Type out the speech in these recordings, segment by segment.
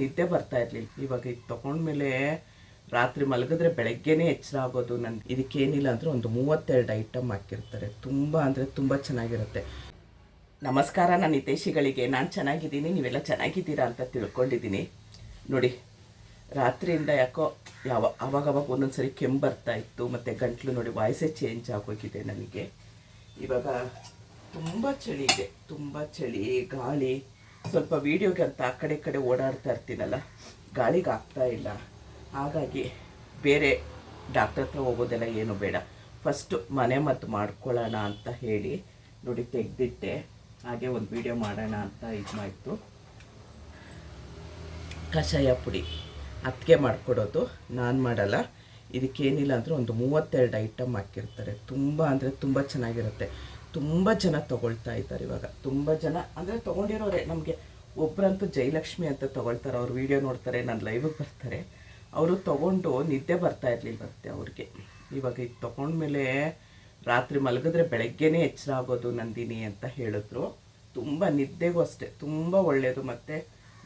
ನಿದ್ದೆ ಬರ್ತಾ ಇರಲಿಲ್ಲ. ಇವಾಗ ಇದು ತೊಗೊಂಡ್ಮೇಲೆ ರಾತ್ರಿ ಮಲಗಿದ್ರೆ ಬೆಳಗ್ಗೆನೇ ಎಚ್ಚರ ಆಗೋದು. ನನ್ನ ಇದಕ್ಕೇನಿಲ್ಲ ಅಂದರೆ ಒಂದು 32 ಐಟಮ್ ಹಾಕಿರ್ತಾರೆ. ತುಂಬ ಅಂದರೆ ತುಂಬ ಚೆನ್ನಾಗಿರುತ್ತೆ. ನಮಸ್ಕಾರ ನನ್ನ ಹಿತೈಷಿಗಳಿಗೆ. ನಾನು ಚೆನ್ನಾಗಿದ್ದೀನಿ, ನೀವೆಲ್ಲ ಚೆನ್ನಾಗಿದ್ದೀರಾ ಅಂತ ತಿಳ್ಕೊಂಡಿದ್ದೀನಿ. ನೋಡಿ, ರಾತ್ರಿಯಿಂದ ಯಾಕೋ ಅವಾಗವಾಗ ಒಂದೊಂದು ಸರಿ ಕೆಮ್ಮು ಬರ್ತಾಯಿತ್ತು, ಮತ್ತು ಗಂಟ್ಲು ನೋಡಿ ವಾಯ್ಸೇ ಚೇಂಜ್ ಆಗೋಗಿದೆ ನನಗೆ. ಇವಾಗ ತುಂಬ ಚಳಿ ಇದೆ, ತುಂಬ ಚಳಿ, ಗಾಳಿ. ಸ್ವಲ್ಪ ವೀಡಿಯೋಗೆ ಅಂತ ಆ ಕಡೆ ಓಡಾಡ್ತಾ ಇರ್ತೀನಲ್ಲ, ಗಾಳಿಗೆ ಆಗ್ತಾ ಇಲ್ಲ. ಹಾಗಾಗಿ ಬೇರೆ ಡಾಕ್ಟರ್ ಹತ್ರ ಹೋಗೋದೆಲ್ಲ ಏನು ಬೇಡ, ಫಸ್ಟು ಮನೆ ಮದ್ದು ಮಾಡ್ಕೊಳ್ಳೋಣ ಅಂತ ಹೇಳಿ ನೋಡಿ ತೆಗೆದಿಟ್ಟೆ. ಹಾಗೆ ಒಂದು ವೀಡಿಯೋ ಮಾಡೋಣ ಅಂತ ಇದು ಮಾಡಿತು. ಕಷಾಯ ಪುಡಿ ಅದಕ್ಕೆ ಮಾಡಿಕೊಡೋದು, ನಾನು ಮಾಡಲ್ಲ. ಇದಕ್ಕೇನಿಲ್ಲ ಅಂದರೆ ಒಂದು 32 ಐಟಮ್ ಹಾಕಿರ್ತಾರೆ. ತುಂಬ ಅಂದರೆ ತುಂಬ ಚೆನ್ನಾಗಿರುತ್ತೆ. ತುಂಬ ಜನ ತೊಗೊಳ್ತಾ ಇದ್ದಾರೆ ಇವಾಗ. ತುಂಬ ಜನ ಅಂದರೆ ತೊಗೊಂಡಿರೋರೆ. ನಮಗೆ ಒಬ್ಬರಂತೂ ಜಯಲಕ್ಷ್ಮಿ ಅಂತ ತೊಗೊಳ್ತಾರೆ. ಅವ್ರು ವೀಡಿಯೋ ನೋಡ್ತಾರೆ, ನಾನು ಲೈವಿಗೆ ಬರ್ತಾರೆ. ಅವರು ತೊಗೊಂಡು ನಿದ್ದೆ ಬರ್ತಾ ಇರಲಿಲ್ಲಂತೆ ಅವ್ರಿಗೆ. ಇವಾಗ ಇದು ತೊಗೊಂಡ್ಮೇಲೆ ರಾತ್ರಿ ಮಲಗಿದ್ರೆ ಬೆಳಗ್ಗೆನೇ ಎಚ್ಚರ ಆಗೋದು ನಂದಿನಿ ಅಂತ ಹೇಳಿದ್ರು. ತುಂಬ ನಿದ್ದೆಗೂ ಅಷ್ಟೇ ತುಂಬ ಒಳ್ಳೆಯದು. ಮತ್ತು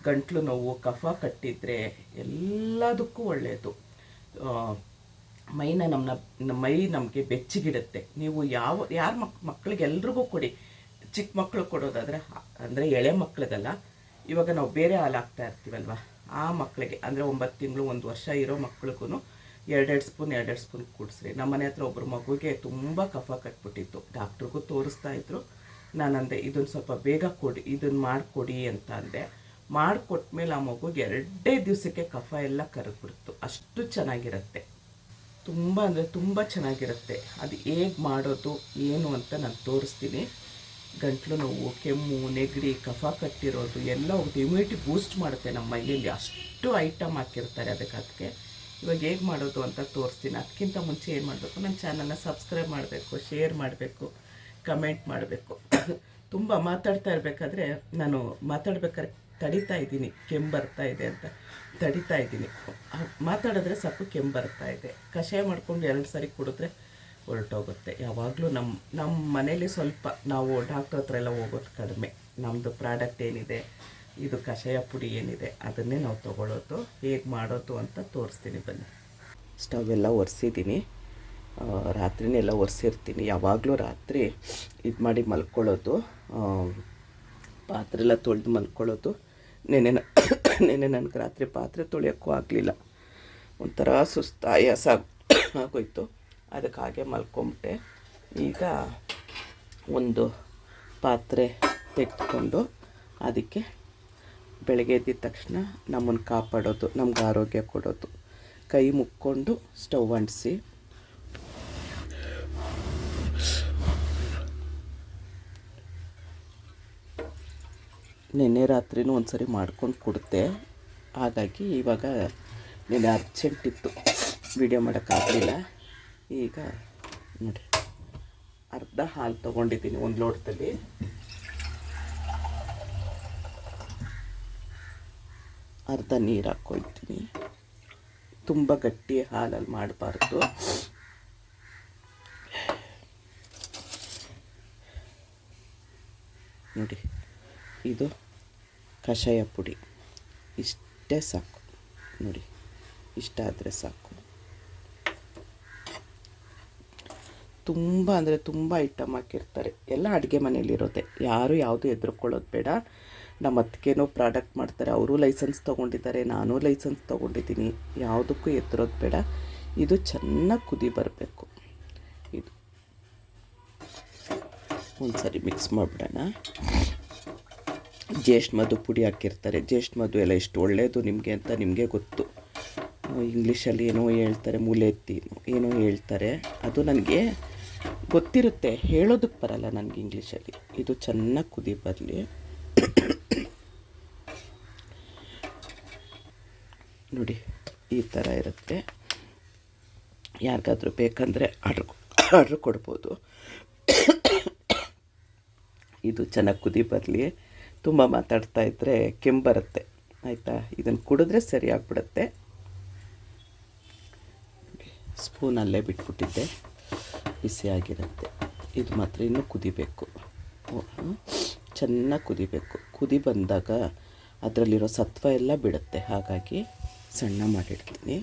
ಗಂಟ್ಲು ನೋವು, ಕಫ ಕಟ್ಟಿದರೆ ಎಲ್ಲದಕ್ಕೂ ಒಳ್ಳೆಯದು. ಮೈನ ಮೈ ನಮಗೆ ಬೆಚ್ಚಗಿಡುತ್ತೆ. ನೀವು ಯಾರ ಮಕ್ಕಳಿಗೆ ಎಲ್ರಿಗೂ ಕೊಡಿ. ಚಿಕ್ಕ ಮಕ್ಕಳು ಕೊಡೋದಾದರೆ, ಅಂದರೆ ಎಳೆ ಮಕ್ಕಳಿಗಲ್ಲ, ಇವಾಗ ನಾವು ಬೇರೆ ಹಾಲು ಹಾಕ್ತಾ ಇರ್ತೀವಲ್ವ, ಆ ಮಕ್ಕಳಿಗೆ ಅಂದರೆ 9 ತಿಂಗಳು 1 ವರ್ಷ ಇರೋ ಮಕ್ಳಿಗೂ 2 ಸ್ಪೂನ್ ಕುಡಿಸ್ರಿ. ನಮ್ಮ ಮನೆ ಹತ್ರ ಒಬ್ಬರು ಮಗುವಿಗೆ ತುಂಬ ಕಫ ಕಟ್ಬಿಟ್ಟಿತ್ತು. ಡಾಕ್ಟ್ರಿಗೂ ತೋರಿಸ್ತಾಯಿದ್ರು. ನಾನಂದೆ ಇದನ್ನು ಸ್ವಲ್ಪ ಬೇಗ ಕೊಡಿ, ಇದನ್ನು ಮಾಡಿಕೊಡಿ ಅಂತ ಅಂದೆ. ಮಾಡಿಕೊಟ್ಮೇಲೆ ಆ ಮಗುಗೆ 2 ದಿವಸಕ್ಕೆ ಕಫ ಎಲ್ಲ ಕರಗ್ಬಿಡ್ತು. ಅಷ್ಟು ಚೆನ್ನಾಗಿರುತ್ತೆ. ತುಂಬ ಅಂದರೆ ತುಂಬ ಚೆನ್ನಾಗಿರುತ್ತೆ. ಅದು ಹೇಗೆ ಮಾಡೋದು ಏನು ಅಂತ ನಾನು ತೋರಿಸ್ತೀನಿ. ಗಂಟ್ಲು ನೋವು, ಕೆಮ್ಮು, ನೆಗಡಿ, ಕಫ ಕಟ್ಟಿರೋದು ಎಲ್ಲ ಹೋಗುತ್ತೆ. ಇಮ್ಯುನಿಟಿ ಬೂಸ್ಟ್ ಮಾಡುತ್ತೆ ನಮ್ಮ ಮೈಯಲ್ಲಿ. ಅಷ್ಟು ಐಟಮ್ ಹಾಕಿರ್ತಾರೆ ಅದಕ್ಕೆ. ಇವಾಗ ಹೇಗೆ ಮಾಡೋದು ಅಂತ ತೋರಿಸ್ತೀನಿ. ಅದಕ್ಕಿಂತ ಮುಂಚೆ ಏನು ಮಾಡಬೇಕು, ನನ್ನ ಚಾನಲ್ನ ಸಬ್ಸ್ಕ್ರೈಬ್ ಮಾಡಬೇಕು, ಶೇರ್ ಮಾಡಬೇಕು, ಕಮೆಂಟ್ ಮಾಡಬೇಕು. ತುಂಬ ಮಾತಾಡ್ತಾ ಇರಬೇಕಾದ್ರೆ ನಾನು ಮಾತಾಡ್ಬೇಕಾದ್ರೆ ತಡಿತಾ ಇದ್ದೀನಿ, ಕೆಮ್ಮು ಬರ್ತಾ ಇದೆ ಅಂತ ತಡಿತಾ ಇದ್ದೀನಿ. ಮಾತಾಡಿದ್ರೆ ಸ್ವಲ್ಪ ಕೆಮ್ಮು ಬರ್ತಾ ಇದೆ. ಕಷಾಯ ಮಾಡಿಕೊಂಡು 2 ಸಾರಿ ಕುಡಿದ್ರೆ ಹೊರಟೋಗುತ್ತೆ. ಯಾವಾಗಲೂ ನಮ್ಮ ಮನೇಲಿ ಸ್ವಲ್ಪ ನಾವು ಡಾಕ್ಟ್ರ್ ಹತ್ರ ಎಲ್ಲ ಹೋಗೋದು ಕಡಿಮೆ. ನಮ್ಮದು ಪ್ರಾಡಕ್ಟ್ ಏನಿದೆ, ಇದು ಕಷಾಯ ಪುಡಿ ಏನಿದೆ, ಅದನ್ನೇ ನಾವು ತೊಗೊಳ್ಳೋದು. ಹೇಗೆ ಮಾಡೋದು ಅಂತ ತೋರಿಸ್ತೀನಿ ಬನ್ನಿ. ಸ್ಟವ್ ಎಲ್ಲ ಒರೆಸಿದ್ದೀನಿ, ರಾತ್ರಿನೆಲ್ಲ ಒರೆಸಿರ್ತೀನಿ. ಯಾವಾಗಲೂ ರಾತ್ರಿ ಇದು ಮಾಡಿ ಮಲ್ಕೊಳ್ಳೋದು, ಪಾತ್ರೆ ಎಲ್ಲ ತೊಳೆದು ಮಲ್ಕೊಳ್ಳೋದು. ನೆನೆ ನನಗೆ ರಾತ್ರಿ ಪಾತ್ರೆ ತೊಳೆಯೋಕ್ಕೂ ಆಗಲಿಲ್ಲ. ಒಂಥರ ಸುಸ್ತು, ಆಯಾಸ ಆಗೋಯ್ತು. ಅದಕ್ಕೆ ಹಾಗೆ ಮಲ್ಕೊಂಬಿಟ್ಟೆ. ಈಗ ಒಂದು ಪಾತ್ರೆ ತೆಗೆದುಕೊಂಡು ಅದಕ್ಕೆ ಬೆಳಗ್ಗೆ ಎದ್ದಿದ ತಕ್ಷಣ ನಮ್ಮನ್ನು ಕಾಪಾಡೋದು, ನಮ್ಗೆ ಆರೋಗ್ಯ ಕೊಡೋದು, ಕೈ ಮುಕ್ಕೊಂಡು ಸ್ಟವ್ ಅಂಟಿಸಿ ನೆನ್ನೆ ರಾತ್ರಿನೂ ಒಂದು ಸರಿ ಮಾಡ್ಕೊಂಡು ಕೊಡುತ್ತೆ. ಹಾಗಾಗಿ ಇವಾಗ ನೆನ್ನೆ ಅರ್ಜೆಂಟ್ ಇತ್ತು, ವೀಡಿಯೋ ಮಾಡೋಕ್ಕಾಗಲಿಲ್ಲ. ಈಗ ನೋಡಿ, ಅರ್ಧ ಹಾಲು ತೊಗೊಂಡಿದ್ದೀನಿ ಒಂದು ಲೋಟದಲ್ಲಿ. ಅರ್ಧ ನೀರು ಹಾಕ್ಕೊಳ್ತೀನಿ. ತುಂಬ ಗಟ್ಟಿ ಹಾಲಲ್ಲಿ ಮಾಡಬಾರ್ದು. ನೋಡಿ, ಇದು ಕಷಾಯ ಪುಡಿ ಇಷ್ಟೇ ಸಾಕು. ನೋಡಿ, ಇಷ್ಟಾದರೆ ಸಾಕು. ತುಂಬ ಅಂದರೆ ತುಂಬ ಐಟಮ್ ಹಾಕಿರ್ತಾರೆ. ಎಲ್ಲ ಅಡುಗೆ ಮನೇಲಿರೋದೆ. ಯಾರು ಯಾವುದು ಹೆದರ್ಕೊಳ್ಳೋದು ಬೇಡ. ನಮ್ಮ ಅತ್ತಿಗೆನೋ ಪ್ರಾಡಕ್ಟ್ ಮಾಡ್ತಾರೆ, ಅವರು ಲೈಸೆನ್ಸ್ ತೊಗೊಂಡಿದ್ದಾರೆ, ನಾನು ಲೈಸೆನ್ಸ್ ತೊಗೊಂಡಿದ್ದೀನಿ. ಯಾವುದಕ್ಕೂ ಹೆದರೋದು ಬೇಡ. ಇದು ಚೆನ್ನಾಗಿ ಕುದಿ ಬರಬೇಕು. ಇದು ಒಂದು ಸರಿ ಮಿಕ್ಸ್ ಮಾಡಿಬಿಡೋಣ. ಜ್ಯೇಷ್ಠ ಮಧು ಪುಡಿ ಹಾಕಿರ್ತಾರೆ. ಜ್ಯೇಷ್ಠ ಮಧು ಎಲ್ಲ ಎಷ್ಟು ಒಳ್ಳೆಯದು ನಿಮಗೆ ಅಂತ ನಿಮಗೆ ಗೊತ್ತು. ಇಂಗ್ಲೀಷಲ್ಲಿ ಏನೋ ಹೇಳ್ತಾರೆ, ಮೂಲೆತ್ತಿ ಏನೋ ಹೇಳ್ತಾರೆ. ಅದು ನನಗೆ ಗೊತ್ತಿರುತ್ತೆ, ಹೇಳೋದಕ್ಕೆ ಬರಲ್ಲ ನನಗೆ ಇಂಗ್ಲೀಷಲ್ಲಿ. ಇದು ಚೆನ್ನಾಗಿ ಕುದಿ ಬರಲಿ. ನೋಡಿ, ಈ ಥರ ಇರುತ್ತೆ. ಯಾರಿಗಾದ್ರೂ ಬೇಕಂದರೆ ಆರ್ಡ್ರ್ ಕೊಡ್ಬೋದು. ಇದು ಚೆನ್ನಾಗಿ ಕುದಿ ಬರಲಿ. ತುಂಬ ಮಾತಾಡ್ತಾ ಇದ್ದರೆ ಕೆಮ್ಮು ಬರುತ್ತೆ, ಆಯಿತಾ? ಇದನ್ನು ಕುಡಿದ್ರೆ ಸರಿ ಆಗಿಬಿಡುತ್ತೆ. ಸ್ಪೂನಲ್ಲೇ ಬಿಟ್ಬಿಟ್ಟಿದ್ದೆ, ಬಿಸಿಯಾಗಿರುತ್ತೆ. ಇದು ಮಾತ್ರ ಇನ್ನೂ ಕುದಿಬೇಕು, ಚೆನ್ನಾಗಿ ಕುದಿಬೇಕು. ಕುದಿ ಬಂದಾಗ ಅದರಲ್ಲಿರೋ ಸತ್ವ ಎಲ್ಲ ಬಿಡುತ್ತೆ. ಹಾಗಾಗಿ ಸಣ್ಣ ಮಾಡಿಡ್ತೀನಿ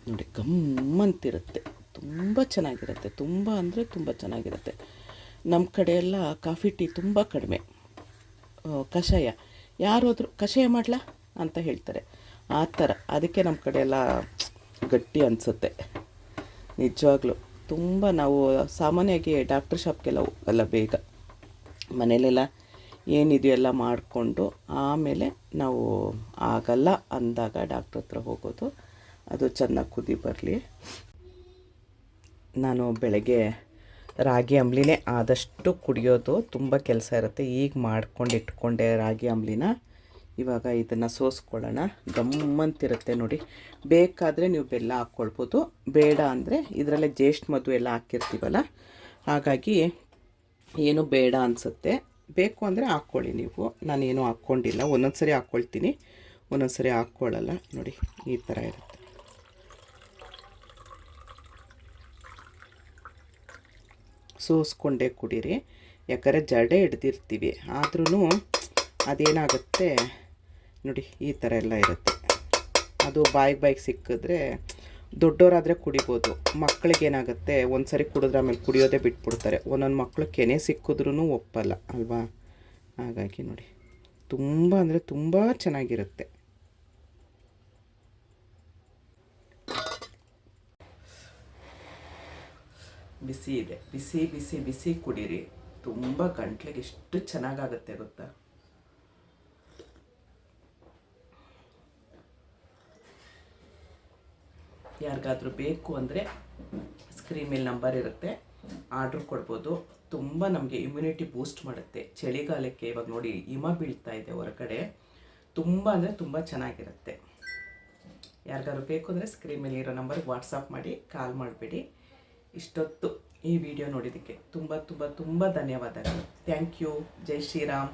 ನೋಡಿ. ಗಮ್ಮಂತಿರುತ್ತೆ, ತುಂಬ ಚೆನ್ನಾಗಿರುತ್ತೆ. ತುಂಬ ಅಂದರೆ ತುಂಬ ಚೆನ್ನಾಗಿರುತ್ತೆ. ನಮ್ಮ ಕಡೆ ಎಲ್ಲ ಕಾಫಿ ಟೀ ತುಂಬ ಕಡಿಮೆ. ಕಷಾಯ ಯಾರಾದರೂ ಕಷಾಯ ಮಾಡಲಾ ಅಂತ ಹೇಳ್ತಾರೆ, ಆ ಥರ. ಅದಕ್ಕೆ ನಮ್ಮ ಕಡೆ ಎಲ್ಲ ಗಟ್ಟಿ ಅನಿಸುತ್ತೆ ನಿಜವಾಗ್ಲೂ. ತುಂಬ ನಾವು ಸಾಮಾನ್ಯವಾಗಿ ಡಾಕ್ಟ್ರ್ ಶಾಪ್ಗೆಲ್ಲ ಹೋಗಲ್ಲ ಬೇಗ. ಮನೇಲೆಲ್ಲ ಏನಿದೆಯೋ ಎಲ್ಲ ಮಾಡಿಕೊಂಡು ಆಮೇಲೆ ನಾವು ಆಗಲ್ಲ ಅಂದಾಗ ಡಾಕ್ಟ್ರ್ ಹತ್ರ ಹೋಗೋದು. ಅದು ಚೆನ್ನಾಗಿ ಕುದಿ ಬರಲಿ. ನಾನು ಬೆಳಗ್ಗೆ ರಾಗಿ ಅಂಬ್ಲಿನೇ ಆದಷ್ಟು ಕುಡಿಯೋದು. ತುಂಬ ಕೆಲಸ ಇರುತ್ತೆ. ಈಗ ಮಾಡ್ಕೊಂಡು ಇಟ್ಕೊಂಡೆ ರಾಗಿ ಅಂಬ್ಲಿನ. ಇವಾಗ ಇದನ್ನು ಸೋಸ್ಕೊಳ್ಳೋಣ. ಗಮ್ಮಂತಿರುತ್ತೆ ನೋಡಿ. ಬೇಕಾದರೆ ನೀವು ಬೆಲ್ಲ ಹಾಕ್ಕೊಳ್ಬೋದು, ಬೇಡ ಅಂದರೆ ಇದರಲ್ಲೇ ಜ್ಯೇಷ್ಠ ಮಧು ಎಲ್ಲ ಹಾಕಿರ್ತೀವಲ್ಲ, ಹಾಗಾಗಿ ಏನು ಬೇಡ ಅನಿಸುತ್ತೆ. ಬೇಕು ಅಂದರೆ ಹಾಕ್ಕೊಳ್ಳಿ ನೀವು. ನಾನೇನು ಹಾಕ್ಕೊಂಡಿಲ್ಲ. ಒಂದೊಂದು ಸರಿ ಹಾಕ್ಕೊಳ್ತೀನಿ, ಒಂದೊಂದು ಸರಿ ಹಾಕ್ಕೊಳ್ಳಲ್ಲ. ನೋಡಿ ಈ ಥರ ಇರುತ್ತೆ. ಸೋಸ್ಕೊಂಡೇ ಕುಡೀರಿ, ಯಾಕಂದರೆ ಜಡೆ ಹಿಡ್ದಿರ್ತೀವಿ. ಆದ್ರೂ ಅದೇನಾಗುತ್ತೆ ನೋಡಿ, ಈ ಥರ ಎಲ್ಲ ಇರುತ್ತೆ. ಅದು ಬಾಯಿಗೆ ಸಿಕ್ಕಿದ್ರೆ ದೊಡ್ಡವರಾದರೆ ಕುಡಿಬೋದು. ಮಕ್ಕಳಿಗೇನಾಗುತ್ತೆ, ಒಂದು ಸರಿ ಕುಡಿದ್ರೆ ಆಮೇಲೆ ಕುಡಿಯೋದೇ ಬಿಟ್ಬಿಡ್ತಾರೆ. ಒಂದೊಂದು ಮಕ್ಕಳು ಕೆನೆ ಸಿಕ್ಕಿದ್ರೂ ಒಪ್ಪಲ್ಲ ಅಲ್ವಾ. ಹಾಗಾಗಿ ನೋಡಿ, ತುಂಬ ಅಂದರೆ ತುಂಬ ಚೆನ್ನಾಗಿರುತ್ತೆ. ಬಿಸಿ ಇದೆ, ಬಿಸಿ ಬಿಸಿ ಬಿಸಿ ಕುಡೀರಿ. ತುಂಬ ಗಂಟ್ಲಿಗೆ ಎಷ್ಟು ಚೆನ್ನಾಗಾಗುತ್ತೆ ಗೊತ್ತಾ. ಯಾರಿಗಾದ್ರೂ ಬೇಕು ಅಂದರೆ ಸ್ಕ್ರೀನ್ ಮೇಲೆ ನಂಬರ್ ಇರುತ್ತೆ, ಆರ್ಡ್ರ್ ಕೊಡ್ಬೋದು. ತುಂಬ ನಮಗೆ ಇಮ್ಯುನಿಟಿ ಬೂಸ್ಟ್ ಮಾಡುತ್ತೆ. ಚಳಿಗಾಲಕ್ಕೆ ಇವಾಗ ನೋಡಿ ಹಿಮ ಬೀಳ್ತಾ ಇದೆ ಹೊರಗಡೆ, ತುಂಬ ಅಂದರೆ ತುಂಬ ಚೆನ್ನಾಗಿರುತ್ತೆ. ಯಾರಿಗಾದ್ರೂ ಬೇಕು ಅಂದರೆ ಸ್ಕ್ರೀನ್ ಮೇಲೆ ಇರೋ ನಂಬರ್ಗೆ ವಾಟ್ಸಪ್ ಮಾಡಿ, ಕಾಲ್ ಮಾಡಬೇಡಿ. ಇಷ್ಟೊತ್ತು ಈ ವಿಡಿಯೋ ನೋಡಿದ್ದಕ್ಕೆ ತುಂಬ ತುಂಬ ತುಂಬ ಧನ್ಯವಾದಗಳು. Thank you. ಜೈ ಶ್ರೀರಾಮ್.